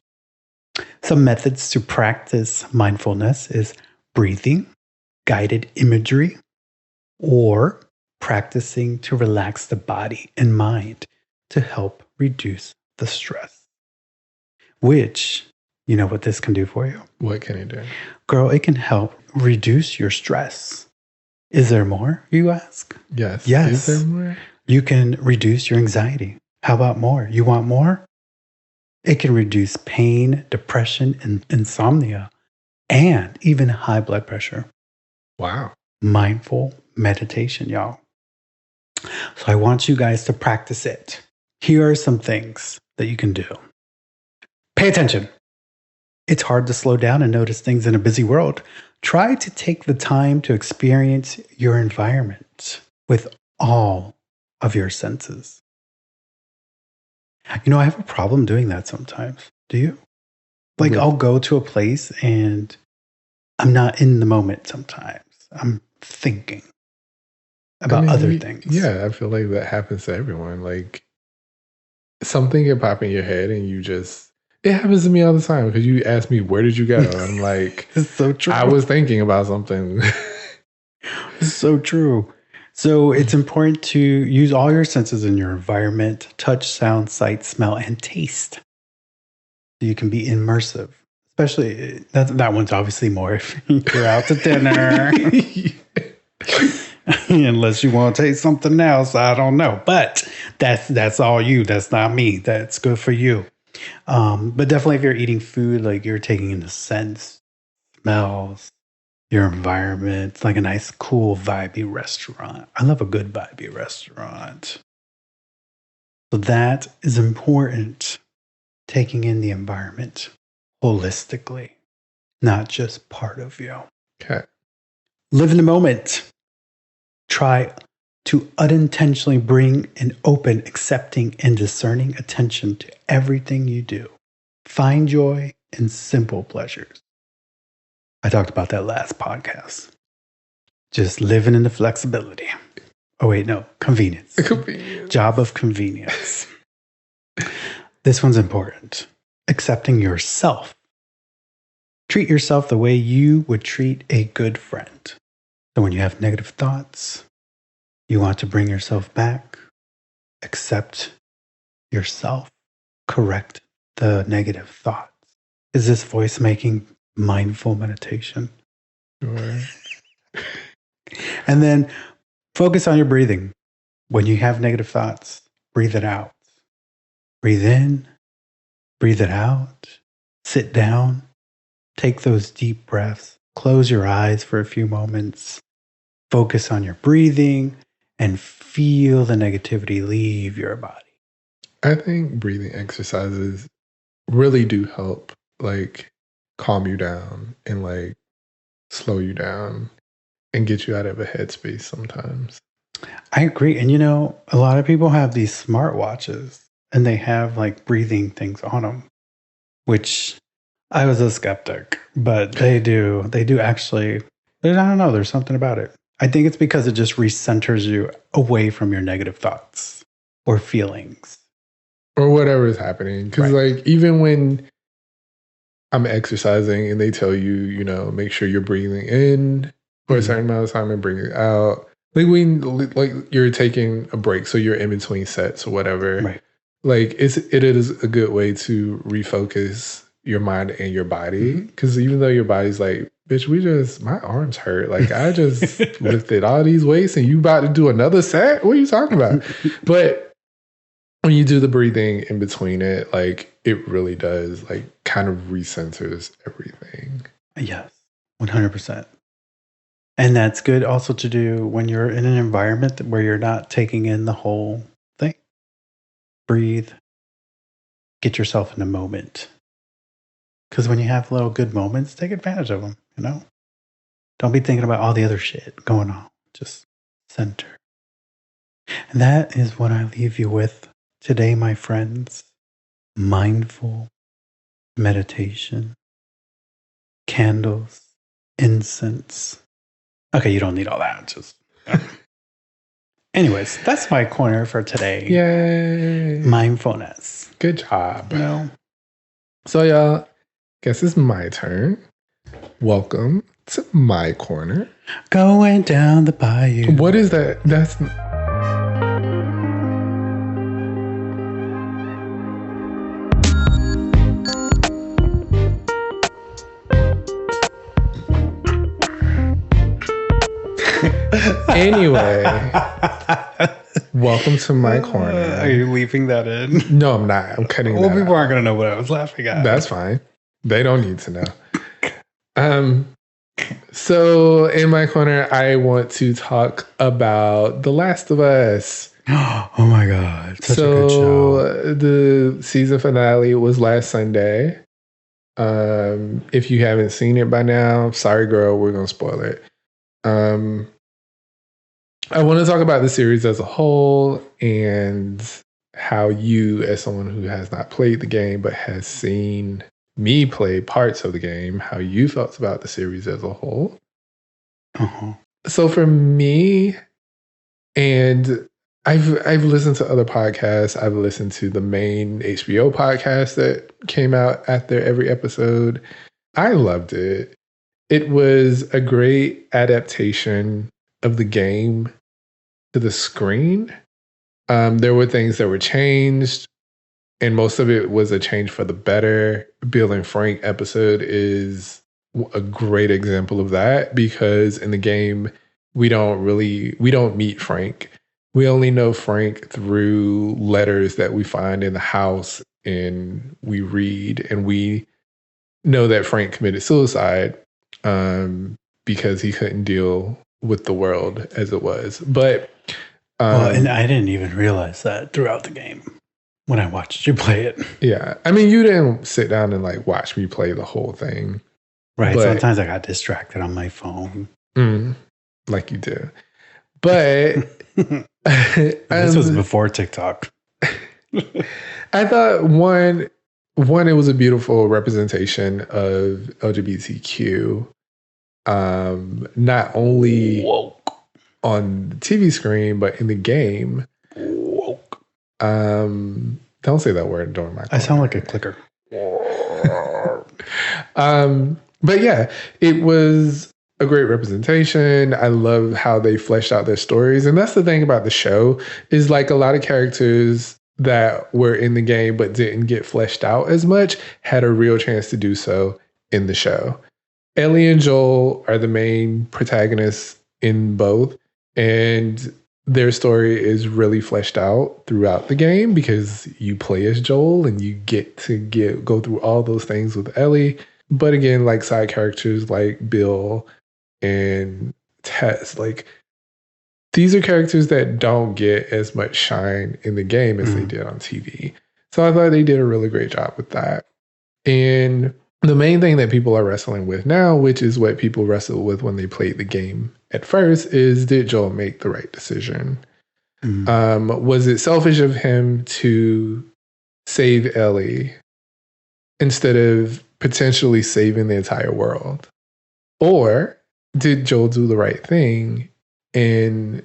Some methods to practice mindfulness is breathing, guided imagery, or practicing to relax the body and mind to help reduce the stress. Which, you know what this can do for you? What can it do? Girl, it can help reduce your stress. Is there more, you ask? Yes. Yes. Is there more? You can reduce your anxiety. How about more? You want more? It can reduce pain, depression, and insomnia, and even high blood pressure. Wow. Mindful meditation, y'all. So I want you guys to practice it. Here are some things that you can do. Pay attention. It's hard to slow down and notice things in a busy world. Try to take the time to experience your environment with all of your senses. I have a problem doing that sometimes. Do you? Like, I'll go to a place and I'm not in the moment sometimes. I'm thinking about other things. Yeah, I feel like that happens to everyone. Like, something can pop in your head and it happens to me all the time because you ask me, where did you go? And I'm like, it's so true. I was thinking about something. It's so true. So it's important to use all your senses in your environment: touch, sound, sight, smell, and taste. So you can be immersive. Especially, that one's obviously more if you're out to dinner. Unless you want to taste something else, I don't know. But that's all you. That's not me. That's good for you. But definitely if you're eating food, like you're taking in the scents, smells, your environment, like a nice, cool, vibey restaurant. I love a good vibey restaurant. So that is important. Taking in the environment holistically, not just part of you. Okay. Live in the moment. Try to unintentionally bring an open, accepting, and discerning attention to everything you do. Find joy in simple pleasures. I talked about that last podcast. Just living in the flexibility. Oh, wait, no, convenience. Job of convenience. This one's important. Accepting yourself. Treat yourself the way you would treat a good friend. So when you have negative thoughts, you want to bring yourself back, accept yourself, correct the negative thoughts. Is this voice making mindful meditation? Sure. And then focus on your breathing. when you have negative thoughts, breathe it out. Breathe in, breathe it out. Sit down, take those deep breaths, close your eyes for a few moments, focus on your breathing, and feel the negativity leave your body. I think breathing exercises really do help, like, calm you down and, like, slow you down and get you out of a headspace sometimes. I agree. And a lot of people have these smartwatches and they have like breathing things on them, which I was a skeptic, but they do actually, I don't know, there's something about it. I think it's because it just recenters you away from your negative thoughts or feelings. Or whatever is happening. Because, like, even when I'm exercising and they tell you, make sure you're breathing in for a certain amount of time and breathing out. Like, like you're taking a break, so you're in between sets or whatever. Right. Like, it is a good way to refocus your mind and your body. Because even though your body's like, bitch, my arms hurt. Like, I just lifted all these weights and you about to do another set? What are you talking about? But when you do the breathing in between it, like, it really does, like, kind of recenters everything. Yes, 100%. And that's good also to do when you're in an environment where you're not taking in the whole thing. Breathe. Get yourself in a moment. Because when you have little good moments, take advantage of them, Don't be thinking about all the other shit going on. Just center. And that is what I leave you with today, my friends. Mindful meditation, candles, incense. Okay, you don't need all that. Just anyways, that's my corner for today. Yay! Mindfulness. Good job. So, y'all, guess it's my turn. Welcome to my corner. Going down the bayou. What is that? That's anyway. Welcome to my corner. Are you leaving that in? No, I'm not. I'm cutting that people out. aren't going to know what I was laughing at. That's fine. They don't need to know. So in my corner, I want to talk about The Last of Us. Oh my God. Such a good show. The season finale was last Sunday. If you haven't seen it by now, sorry, girl, we're going to spoil it. I want to talk about the series as a whole and how you, as someone who has not played the game but has seen me play parts of the game, how you felt about the series as a whole. So for me, and I've listened to other podcasts. I've listened to the main HBO podcast that came out after every episode. I loved it. It was a great adaptation of the game to the screen. There were things that were changed, and most of it was a change for the better. Bill and Frank episode is a great example of that, because in the game, we don't meet Frank. We only know Frank through letters that we find in the house and we read, and we know that Frank committed suicide because he couldn't deal with the world as it was. But and I didn't even realize that throughout the game when I watched you play it. Yeah. I mean, you didn't sit down and like watch me play the whole thing. Right. But sometimes I got distracted on my phone. Like you do. But this was before TikTok. I thought one, it was a beautiful representation of LGBTQ. Not only on the TV screen, but in the game. Don't say that word during my corner. I sound like a clicker. But yeah, it was a great representation. I love how they fleshed out their stories. And that's the thing about the show, is like a lot of characters that were in the game but didn't get fleshed out as much had a real chance to do so in the show. Ellie and Joel are the main protagonists in both. And their story is really fleshed out throughout the game because you play as Joel and you get to go through all those things with Ellie. But again, like side characters like Bill and Tess, like these are characters that don't get as much shine in the game as they did on TV. So I thought they did a really great job with that. And the main thing that people are wrestling with now, which is what people wrestled with when they played the game at first, is did Joel make the right decision? Was it selfish of him to save Ellie instead of potentially saving the entire world? Or did Joel do the right thing in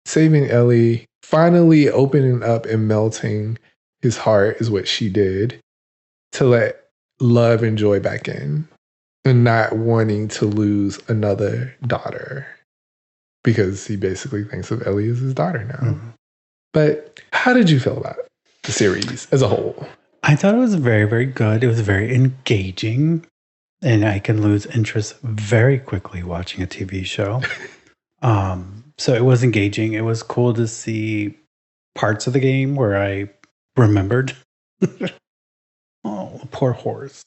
saving Ellie, finally opening up and melting his heart is what she did to let love and joy back in and not wanting to lose another daughter because he basically thinks of Ellie as his daughter now. But how did you feel about the series as a whole? I thought it was very, very good. It was very engaging, and I can lose interest very quickly watching a TV show. So it was engaging. It was cool to see parts of the game where I remembered. Oh, poor horse.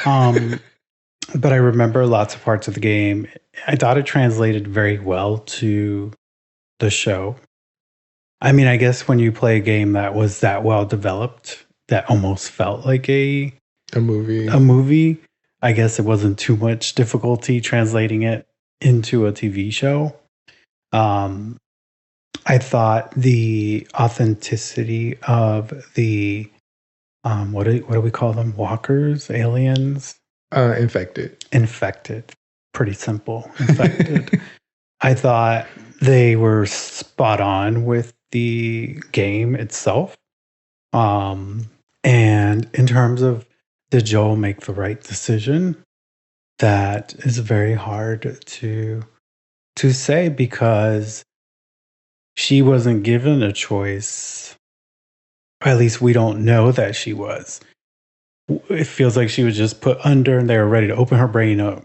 But I remember lots of parts of the game. I thought it translated very well to the show. I mean, I guess when you play a game that was that well developed, that almost felt like a movie, I guess it wasn't too much difficulty translating it into a TV show. I thought the authenticity of the what do we call them? Walkers, aliens, infected. Pretty simple. Infected. I thought they were spot on with the game itself. And in terms of did Joel make the right decision, that is very hard to say because she wasn't given a choice. Or at least we don't know that she was. It feels like she was just put under and they were ready to open her brain up.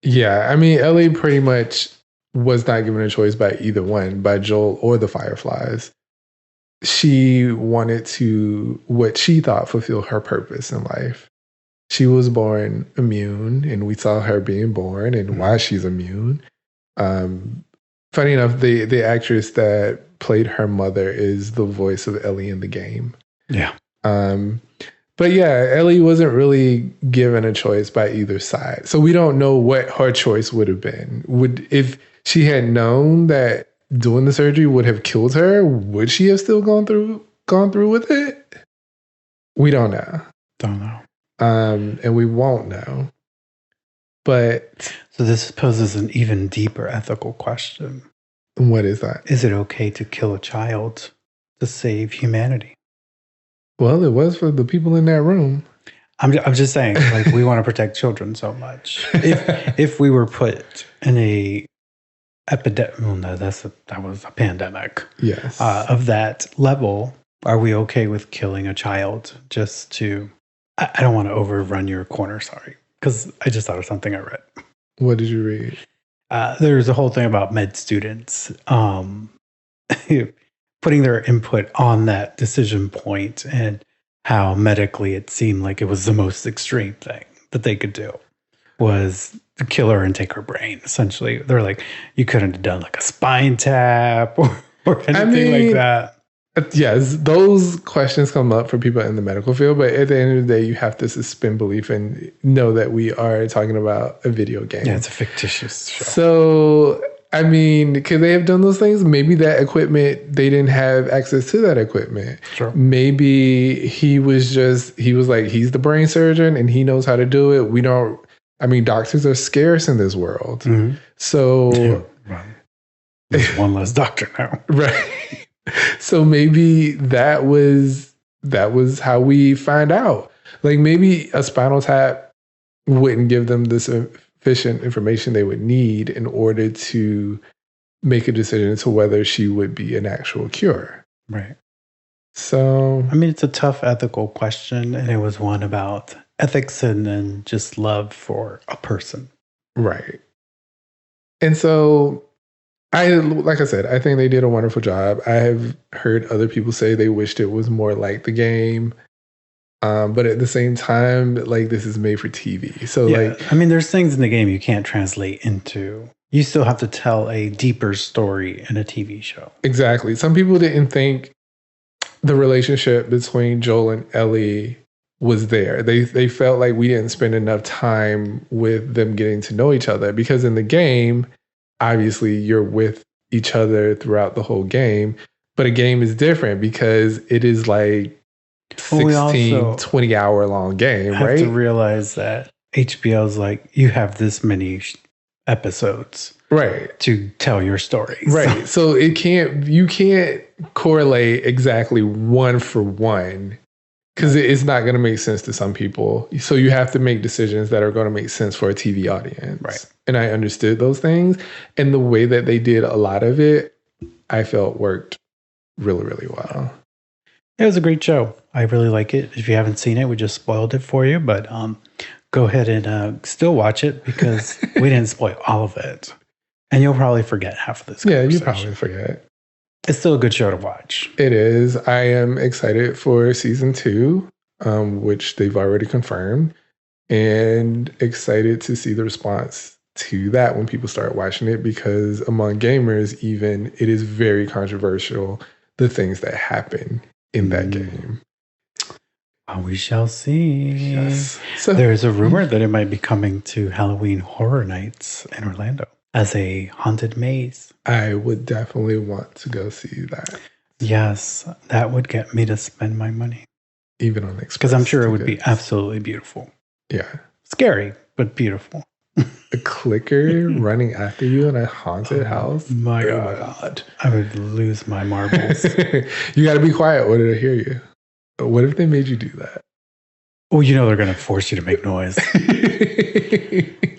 Yeah, I mean, Ellie pretty much was not given a choice by either one, by Joel or the Fireflies. She wanted to, what she thought, fulfill her purpose in life. She was born immune, and we saw her being born and why she's immune. Funny enough, the actress that played her mother is the voice of Ellie in the game. Yeah. But yeah, Ellie wasn't really given a choice by either side. So we don't know what her choice would have been. If she had known that doing the surgery would have killed her, would she have still gone through with it? We don't know. Don't know. And we won't know. But so this poses an even deeper ethical question. What is that? Is it okay to kill a child to save humanity? Well, it was for the people in that room. I'm just saying, like, we want to protect children so much. If we were put in a epidemic, well, no, that was a pandemic. Yes. Of that level, are we okay with killing a child just to? I don't want to overrun your corner. Sorry, because I just thought of something I read. What did you read? There's a whole thing about med students putting their input on that decision point and how medically it seemed like it was the most extreme thing that they could do was to kill her and take her brain. Essentially, they're like, you couldn't have done like a spine tap or anything like that. Yes, those questions come up for people in the medical field, but at the end of the day, you have to suspend belief and know that we are talking about a video game. Yeah, it's a fictitious show. So, I mean, could they have done those things? Maybe that equipment, they didn't have access to that equipment. Sure. Maybe he was like, he's the brain surgeon and he knows how to do it. Doctors are scarce in this world. Mm-hmm. So, yeah, well, there's one less doctor now. Right. So maybe that was how we find out. Like maybe a spinal tap wouldn't give them the sufficient information they would need in order to make a decision as to whether she would be an actual cure. Right. So, it's a tough ethical question, and it was one about ethics and then just love for a person. Right. And so Like I said, I think they did a wonderful job. I have heard other people say they wished it was more like the game. But at the same time, like this is made for TV. So like, I mean, there's things in the game you can't translate into. You still have to tell a deeper story in a TV show. exactly. Some people didn't think the relationship between Joel and Ellie was there. They felt like we didn't spend enough time with them getting to know each other, because in the game, obviously you're with each other throughout the whole game, but a game is different because it is like 20-hour long game, have right? to realize that HBO's like, you have this many episodes, right, to tell your story, right? So you can't correlate exactly one for one, because it's not going to make sense to some people. So you have to make decisions that are going to make sense for a TV audience, right? And I understood those things, and the way that they did a lot of it, I felt worked really, really well. It was a great show. I really like it. If you haven't seen it, we just spoiled it for you, but go ahead and still watch it, because we didn't spoil all of it. And you'll probably forget half of this conversation. Yeah, you probably forget. It's still a good show to watch. It is. I am excited for season 2, which they've already confirmed, and excited to see the response to that when people start watching it, because among gamers, even, it is very controversial, the things that happen in that game. Well, we shall see. Yes. So there's a rumor that it might be coming to Halloween Horror Nights in Orlando as a haunted maze. I would definitely want to go see that. Yes, that would get me to spend my money. Even on Express. Because I'm sure it would be absolutely beautiful. Yeah. Scary, but beautiful. A clicker running after you in a haunted house? My God. I would lose my marbles. You got to be quiet or they'll hear you. What if they made you do that? Oh, you know they're going to force you to make noise.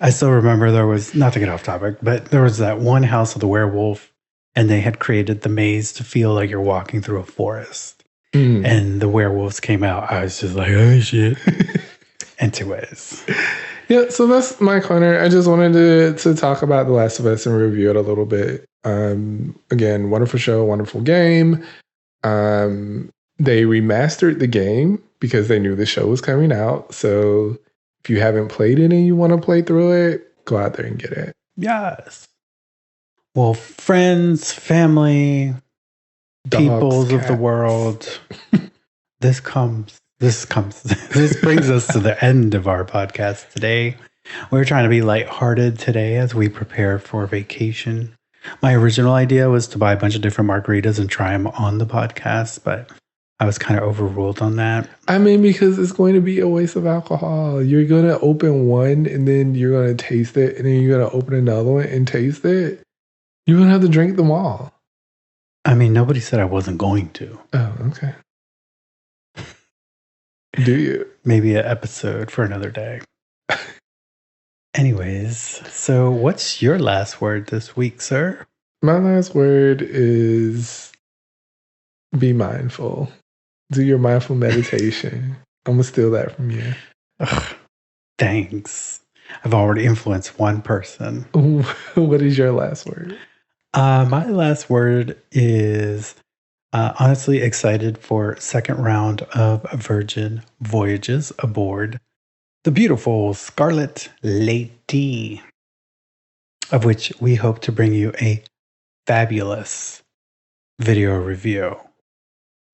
I still remember there was, not to get off topic, but there was that one house with the werewolf, and they had created the maze to feel like you're walking through a forest. And the werewolves came out. I was just like, oh, shit. Anyways. Yeah, so that's my corner. I just wanted to talk about The Last of Us and review it a little bit. Again, wonderful show, wonderful game. They remastered the game because they knew the show was coming out. So if you haven't played it and you want to play through it, go out there and get it. Yes. Well, friends, family, Dogs, peoples cats. of the world, this brings us to the end of our podcast today. We're trying to be lighthearted today as we prepare for vacation. My original idea was to buy a bunch of different margaritas and try them on the podcast, but I was kind of overruled on that. I mean, because it's going to be a waste of alcohol. You're going to open one and then you're going to taste it, and then you're going to open another one and taste it. You're going to have to drink them all. I mean, nobody said I wasn't going to. Oh, okay. Do you? Maybe an episode for another day. Anyways, so what's your last word this week, sir? My last word is be mindful. Do your mindful meditation. I'm going to steal that from you. Ugh, thanks. I've already influenced one person. What is your last word? My last word is honestly excited for second round of Virgin voyages aboard the beautiful Scarlet Lady, of which we hope to bring you a fabulous video review.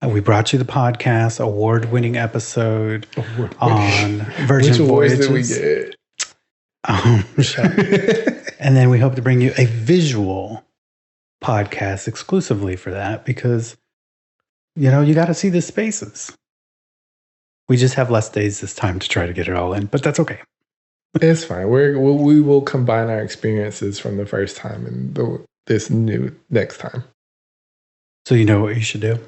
We brought you the podcast award-winning episode on Virgin Which awards voyages. did we get? And then we hope to bring you a visual podcast exclusively for that, because you got to see the spaces. We just have less days this time to try to get it all in, but that's okay. It's fine. We will combine our experiences from the first time and this new next time. So you know what you should do?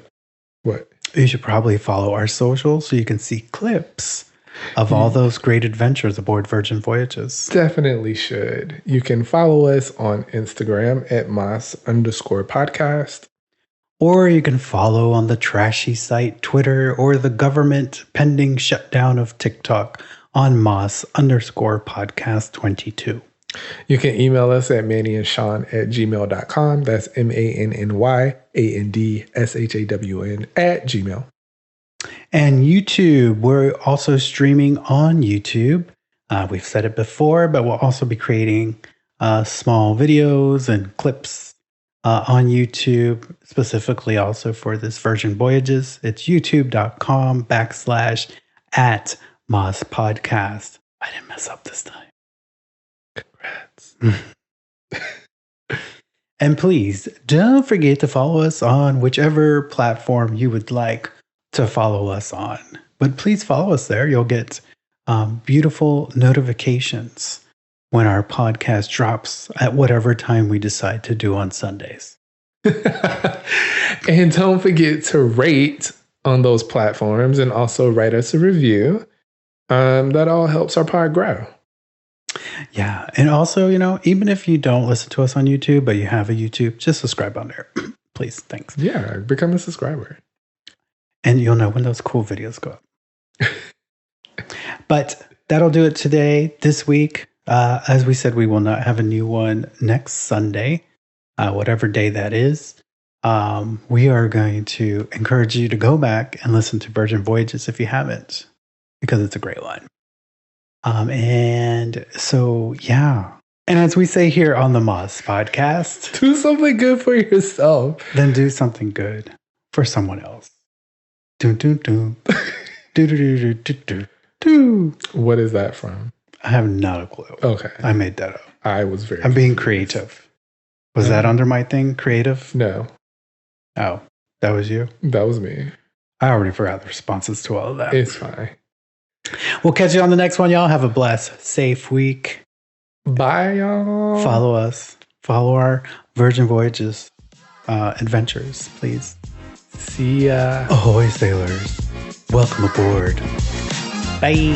What? You should probably follow our socials so you can see clips of all those great adventures aboard Virgin Voyages. Definitely should. You can follow us on Instagram at @Moss_podcast. Or you can follow on the trashy site Twitter, or the government pending shutdown of TikTok on Moss_podcast 22. You can email us at mannyandsean@gmail.com. That's MANNYANDSHAWN @gmail. And YouTube, we're also streaming on YouTube. We've said it before, but we'll also be creating small videos and clips on YouTube, specifically also for this Virgin Voyages. It's youtube.com/@Moz Podcast. I didn't mess up this time. Congrats. And please don't forget to follow us on whichever platform you would like to follow us on. But please follow us there. You'll get beautiful notifications when our podcast drops at whatever time we decide to do on Sundays. And don't forget to rate on those platforms and also write us a review. That all helps our pod grow. Yeah. And also, even if you don't listen to us on YouTube, but you have a YouTube, just subscribe on there. Please. Thanks. Yeah. Become a subscriber. And you'll know when those cool videos go up. But that'll do it today, this week. As we said, we will not have a new one next Sunday, whatever day that is. We are going to encourage you to go back and listen to Virgin Voyages if you haven't, because it's a great one. And so, yeah. And as we say here on the Moz Podcast, do something good for yourself. Then do something good for someone else. Doom, doom, doom. Do, do, do, do, do, do, do. What is that from? I have not a clue. Okay. I made that up. I'm being creative. Was that under my thing? Creative? No. Oh, that was you? That was me. I already forgot the responses to all of that. It's fine. We'll catch you on the next one, y'all. Have a blessed, safe week. Bye, y'all. Follow us. Follow our Virgin Voyages adventures, please. See ya. Ahoy, sailors. Welcome aboard. Bye.